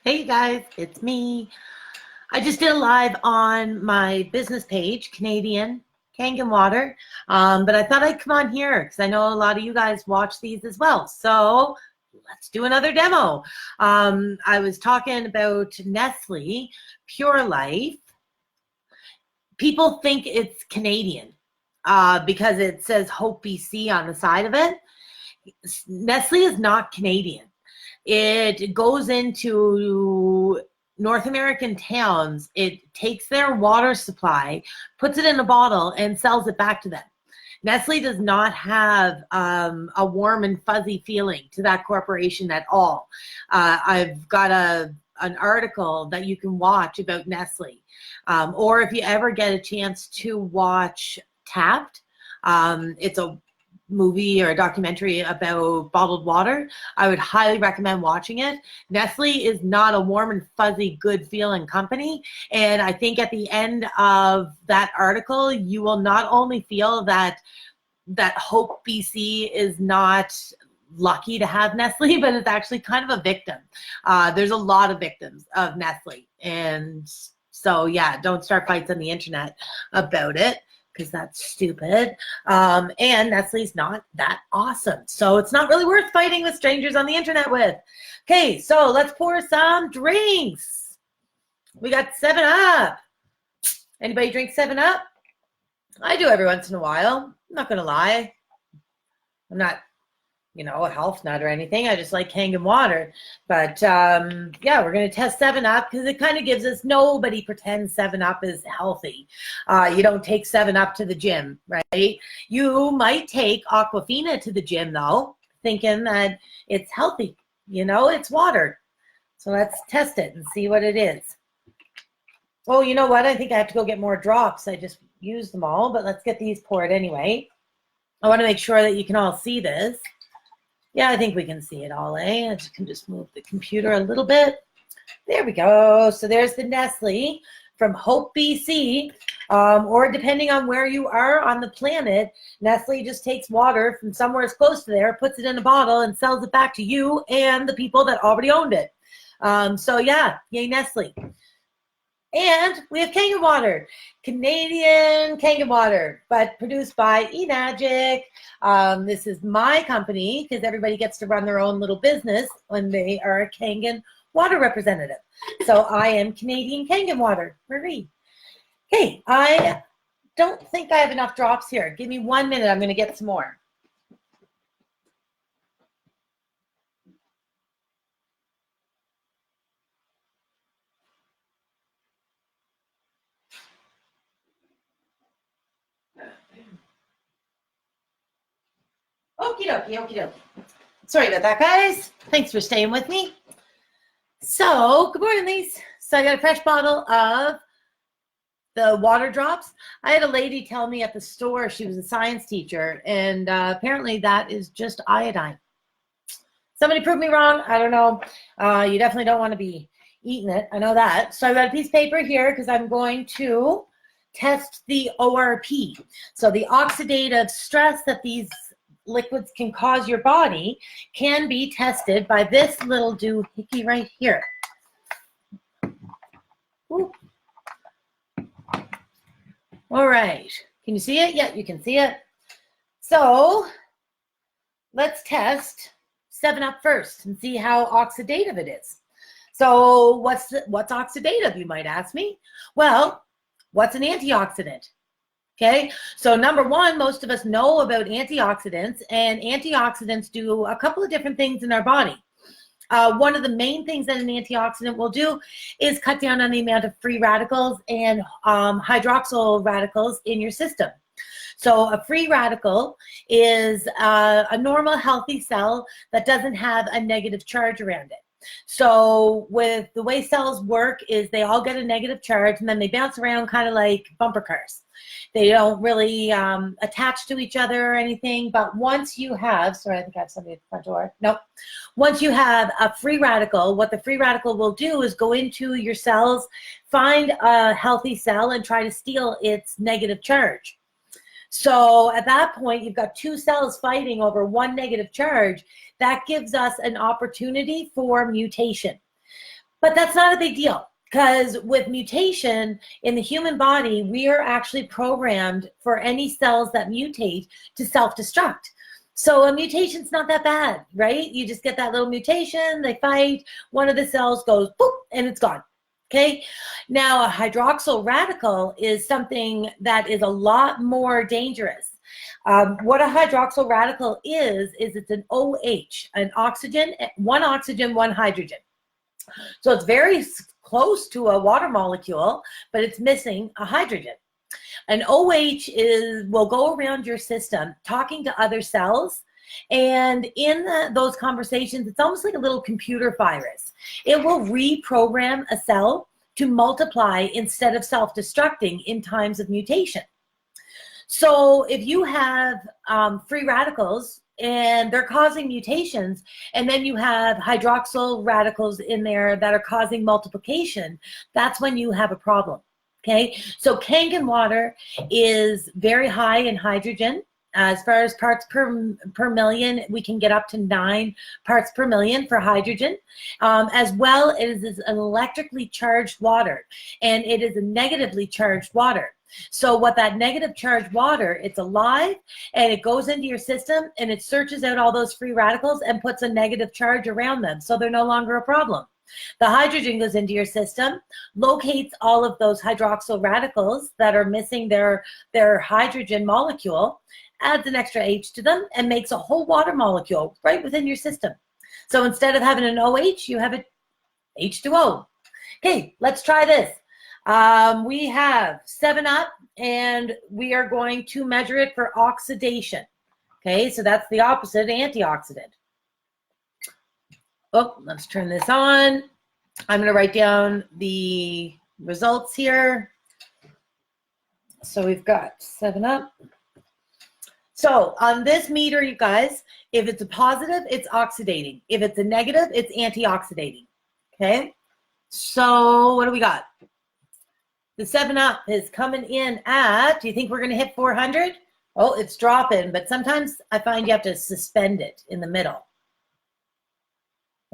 Hey you guys, it's me. I just did a live on my business page, Canadian Kangen Water, but I thought I'd come on here because I know a lot of you guys watch these as well. So let's do another demo. I was talking about Nestle Pure Life. People think it's Canadian because it says Hope BC on the side of it. Nestle is not Canadian. It goes into North American towns. It takes their water supply, puts it in a bottle, and sells it back to them. Nestle does not have a warm and fuzzy feeling to that corporation at all. I've got an article that you can watch about Nestle. Or if you ever get a chance to watch Tapped, it's a movie or a documentary about bottled water, I would highly recommend watching it. Nestle is not a warm and fuzzy, good feeling company. And I think at the end of that article, you will not only feel that Hope BC is not lucky to have Nestle, but it's actually kind of a victim. There's a lot of victims of Nestle. And so, yeah, don't start fights on the internet about it, because that's stupid. And Nestle's not that awesome. So it's not really worth fighting with strangers on the internet with. Okay, so let's pour some drinks. We got 7-Up. Anybody drink 7-Up? I do every once in a while. I'm not going to lie. I'm not, a health nut or anything. I just like Kangen water. But yeah, we're going to test 7-Up because it kind of gives us, nobody pretends 7-Up is healthy. You don't take 7-Up to the gym, right? You might take Aquafina to the gym though, thinking that it's healthy. It's water. So let's test it and see what it is. Oh, you know what? I think I have to go get more drops. I just used them all, but let's get these poured anyway. I want to make sure that you can all see this. Yeah, I think we can see it all, eh? I can just move the computer a little bit. There we go. So there's the Nestle from Hope BC, or depending on where you are on the planet, Nestle just takes water from somewhere as close to there, puts it in a bottle, and sells it back to you and the people that already owned it. So yeah, yay Nestle. And we have Kangen water, Canadian Kangen water, but produced by eMagic. This is my company because everybody gets to run their own little business when they are a Kangen water representative. So I am Canadian Kangen water. Marie. Okay, I don't think I have enough drops here. Give me 1 minute. I'm going to get some more. Okie dokie, okie dokie. Sorry about that, guys. Thanks for staying with me. So, good morning, Lise. So I got a fresh bottle of the water drops. I had a lady tell me at the store she was a science teacher, and apparently that is just iodine. Somebody prove me wrong. I don't know. You definitely don't want to be eating it. I know that. So I've got a piece of paper here because I'm going to test the ORP. So the oxidative stress that these liquids can cause your body can be tested by this little doohickey right here. Ooh. All right. Can you see it? Yeah, you can see it. So let's test 7-Up first and see how oxidative it is. So what's oxidative, you might ask me? Well, what's an antioxidant? Okay, so number one, most of us know about antioxidants, and antioxidants do a couple of different things in our body. One of the main things that an antioxidant will do is cut down on the amount of free radicals and hydroxyl radicals in your system. So a free radical is a normal healthy cell that doesn't have a negative charge around it. So with the way cells work is they all get a negative charge and then they bounce around kind of like bumper cars. They don't really attach to each other or anything, but once you have, sorry, I think I have somebody at the front door. Nope. Once you have a free radical, what the free radical will do is go into your cells, find a healthy cell and try to steal its negative charge. So at that point, you've got two cells fighting over one negative charge. That gives us an opportunity for mutation. But that's not a big deal, because with mutation in the human body, we are actually programmed for any cells that mutate to self-destruct. So a mutation's not that bad, right? You just get that little mutation, they fight, one of the cells goes boop, and it's gone. Okay, now a hydroxyl radical is something that is a lot more dangerous. What a hydroxyl radical is it's an OH, an oxygen, one oxygen, one hydrogen. So it's very close to a water molecule, but it's missing a hydrogen. An OH will go around your system talking to other cells, and in those conversations, it's almost like a little computer virus. It will reprogram a cell to multiply instead of self-destructing in times of mutation. So if you have free radicals and they're causing mutations, and then you have hydroxyl radicals in there that are causing multiplication, that's when you have a problem. Okay, so Kangen water is very high in hydrogen. As far as parts per million, we can get up to 9 parts per million for hydrogen. As well, it is an electrically charged water, and it is a negatively charged water. So what that negative charged water, it's alive, and it goes into your system, and it searches out all those free radicals and puts a negative charge around them, so they're no longer a problem. The hydrogen goes into your system, locates all of those hydroxyl radicals that are missing their hydrogen molecule, adds an extra H to them, and makes a whole water molecule right within your system. So instead of having an OH, you have an H2O. Okay, let's try this. We have 7-Up, and we are going to measure it for oxidation. Okay, so that's the opposite, antioxidant. Oh, let's turn this on. I'm going to write down the results here. So we've got 7-Up. So on this meter, you guys, if it's a positive, it's oxidating. If it's a negative, it's antioxidating. Okay, so what do we got? The 7-Up is coming in at, do you think we're going to hit 400? Oh, it's dropping, but sometimes I find you have to suspend it in the middle.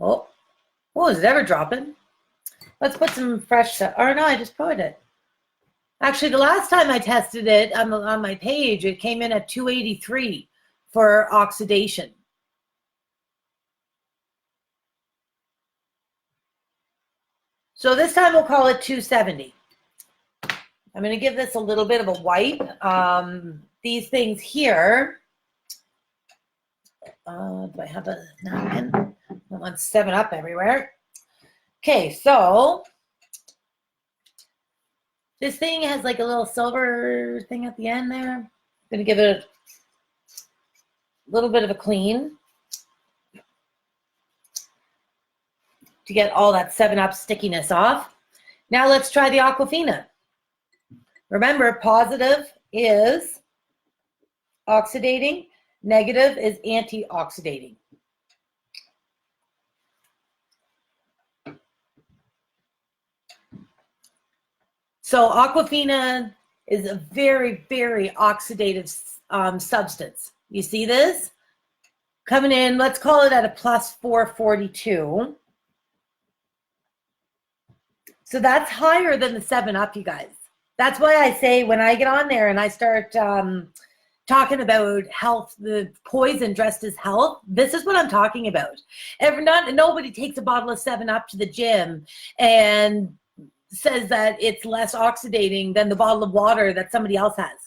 Oh, is it ever dropping? Let's put some fresh stuff. Or no, I just put it. Actually, the last time I tested it on my page, it came in at 283 for oxidation. So this time we'll call it 270. I'm going to give this a little bit of a wipe. These things here, do I have a napkin? I want 7-Up everywhere. Okay, so this thing has like a little silver thing at the end there. I'm going to give it a little bit of a clean to get all that 7-Up stickiness off. Now let's try the Aquafina. Remember, positive is oxidating, negative is antioxidating. So Aquafina is a very, very oxidative substance. You see this? Coming in, let's call it at a plus 442. So that's higher than the 7-Up, you guys. That's why I say when I get on there and I start talking about health, the poison dressed as health, this is what I'm talking about. Nobody takes a bottle of 7-Up to the gym and says that it's less oxidating than the bottle of water that somebody else has,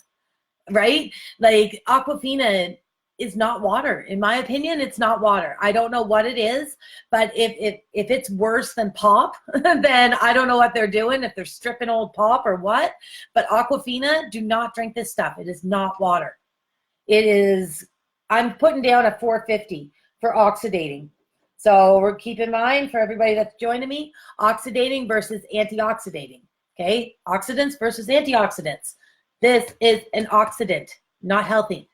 right? Like Aquafina is not water. In my opinion, it's not water. I don't know what it is, but if it's worse than pop, then I don't know what they're doing, if they're stripping old pop or what. But Aquafina, do not drink this stuff. It is not water. It is, I'm putting down a 450 for oxidating. So we're keep in mind for everybody that's joining me, oxidating versus antioxidating. Okay, oxidants versus antioxidants. This is an oxidant, not healthy.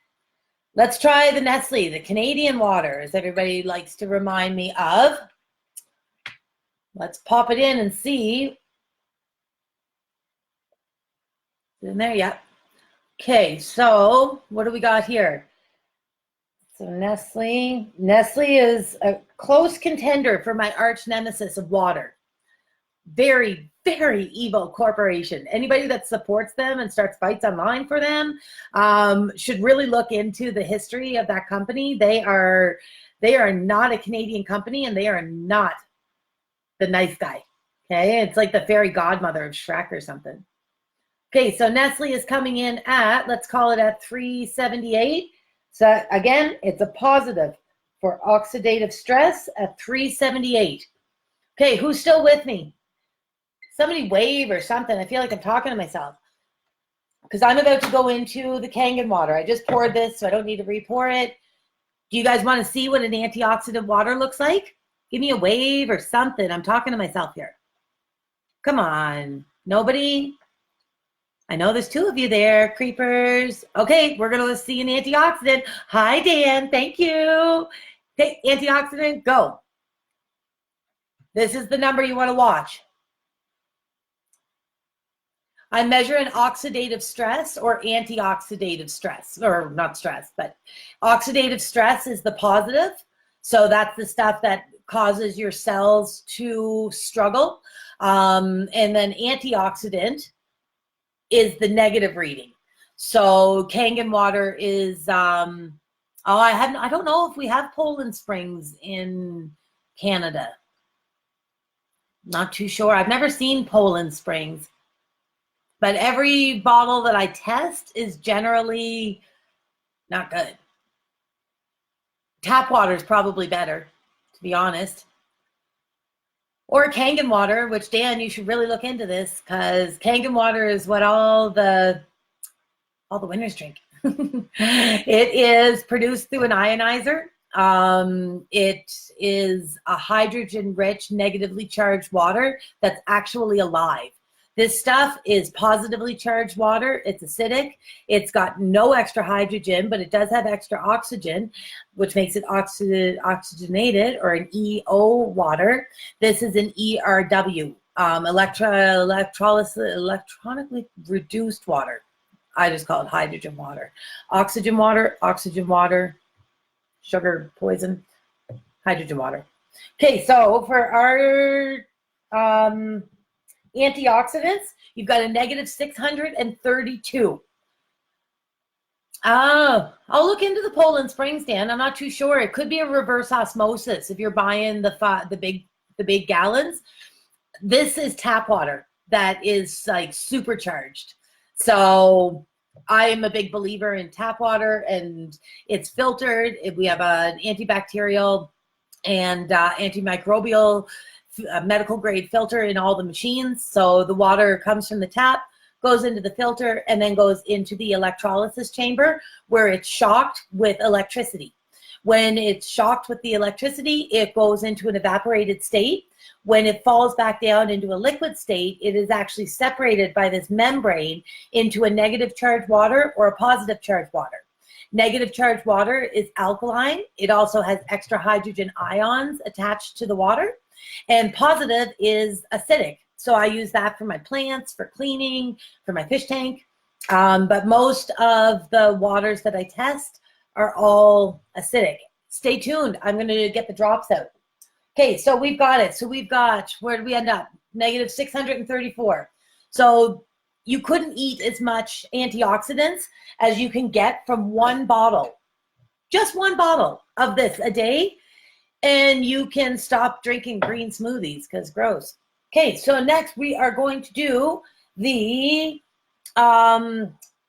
Let's try the Nestle, the Canadian water, as everybody likes to remind me of. Let's pop it in and see. Is it in there? Yeah. Okay, so what do we got here? So Nestle is a close contender for my arch nemesis of water. very, very evil corporation. Anybody that supports them and starts fights online for them should really look into the history of that company. They are not a Canadian company, and they are not the nice guy. Okay, it's like the fairy godmother of Shrek or something. Okay, so Nestle is coming in at, let's call it at 378. So again, it's a positive for oxidative stress at 378. Okay, who's still with me? Somebody wave or something. I feel like I'm talking to myself because I'm about to go into the Kangen water. I just poured this, so I don't need to re-pour it. Do you guys want to see what an antioxidant water looks like? Give me a wave or something. I'm talking to myself here. Come on. Nobody? I know there's two of you there, creepers. Okay, we're going to see an antioxidant. Hi, Dan. Thank you. Okay, antioxidant, go. This is the number you want to watch. I measure an oxidative stress or antioxidative stress, or not stress, but oxidative stress is the positive. So that's the stuff that causes your cells to struggle. And then antioxidant is the negative reading. So Kangen water is, I don't know if we have Poland Springs in Canada. Not too sure. I've never seen Poland Springs. But every bottle that I test is generally not good. Tap water is probably better, to be honest. Or Kangen water, which, Dan, you should really look into this, because Kangen water is what all the winners drink. It is produced through an ionizer. It is a hydrogen-rich, negatively charged water that's actually alive. This stuff is positively charged water. It's acidic. It's got no extra hydrogen, but it does have extra oxygen, which makes it oxygenated, or an EO water. This is an ERW, electronically reduced water. I just call it hydrogen water. Oxygen water, sugar, poison, hydrogen water. Okay, so for our antioxidants, you've got a negative 632. I'll look into the Poland Springs, Dan. I'm not too sure. It could be a reverse osmosis if you're buying the big gallons. This is tap water that is like supercharged. So I am a big believer in tap water, and it's filtered. We have an antibacterial and antimicrobial medical grade filter in all the machines. So the water comes from the tap, goes into the filter, and then goes into the electrolysis chamber where it's shocked with electricity. When it's shocked with the electricity, it goes into an evaporated state. When it falls back down into a liquid state, it is actually separated by this membrane into a negative charged water or a positive charged water. Negative charged water is alkaline. It also has extra hydrogen ions attached to the water. And positive is acidic. So I use that for my plants, for cleaning, for my fish tank. But most of the waters that I test are all acidic. Stay tuned. I'm going to get the drops out. Okay, so we've got it. So we've got, where did we end up? Negative 634. So you couldn't eat as much antioxidants as you can get from one bottle. Just one bottle of this a day. And you can stop drinking green smoothies because gross. Okay, so next we are going to do the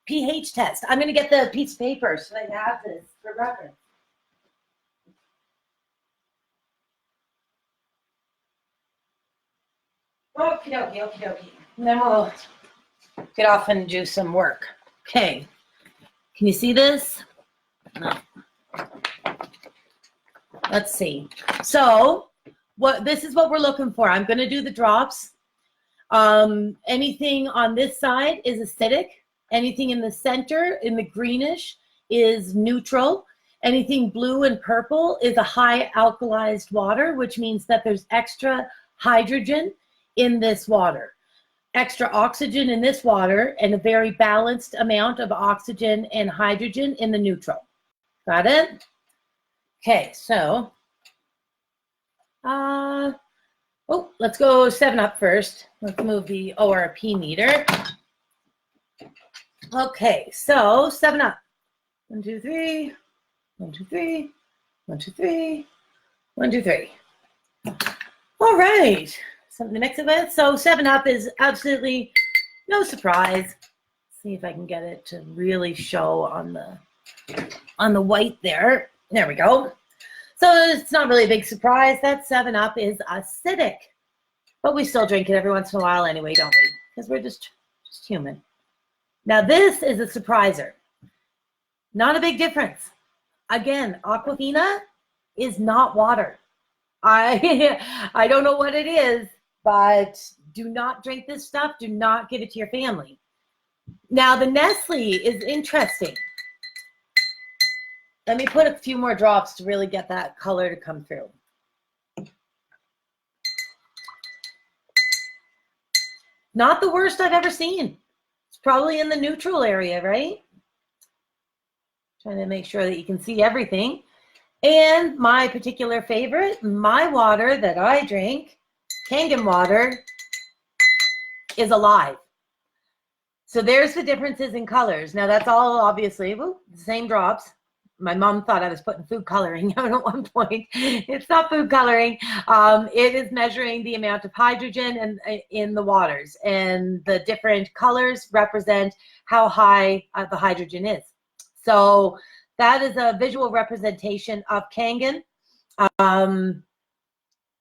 pH test. I'm going to get the piece of paper so I have this for reference. Okie dokie, okie dokie. And then we'll get off and do some work. Okay, can you see this? No. Let's see. So this is what we're looking for. I'm going to do the drops. Anything on this side is acidic. Anything in the center, in the greenish, is neutral. Anything blue and purple is a high alkalized water, which means that there's extra hydrogen in this water, extra oxygen in this water, and a very balanced amount of oxygen and hydrogen in the neutral. Got it? Okay, so Oh, let's go 7-Up first. Let's move the ORP meter. Okay, so 7-Up. 1, 2, 3. 1, 2, 3. 1, 2, 3. 1, 2, 3. All right, something to mix it with. So 7-Up is absolutely no surprise. Let's see if I can get it to really show on the white there. There we go. So it's not really a big surprise that 7-Up is acidic, but we still drink it every once in a while anyway, don't we? Because we're just human. Now this is a surpriser. Not a big difference. Again, Aquafina is not water. I don't know what it is, but do not drink this stuff. Do not give it to your family. Now the Nestle is interesting. Let me put a few more drops to really get that color to come through. Not the worst I've ever seen. It's probably in the neutral area, right? Trying to make sure that you can see everything. And my particular favorite, my water that I drink, Kangen water, is alive. So there's the differences in colors. Now that's all obviously the same drops. My mom thought I was putting food coloring out at one point. It's not food coloring. It is measuring the amount of hydrogen in the waters, and the different colors represent how high the hydrogen is. So that is a visual representation of Kangen. And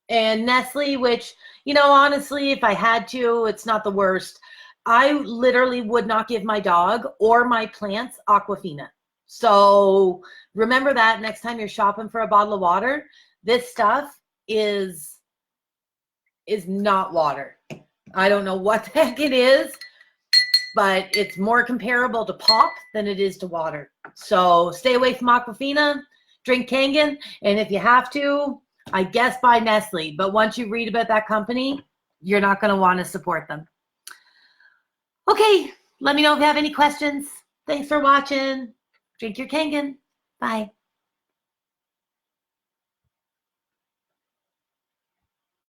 Nestle, which, you know, honestly, if I had to, it's not the worst. I literally would not give my dog or my plants Aquafina. So remember that next time you're shopping for a bottle of water. This stuff is not water. I don't know what the heck it is, but it's more comparable to pop than it is to water. So stay away from Aquafina, drink Kangen, and if you have to, I guess buy Nestle. But once you read about that company, you're not going to want to support them. Okay, let me know if you have any questions. Thanks for watching. Drink your Kangen. Bye.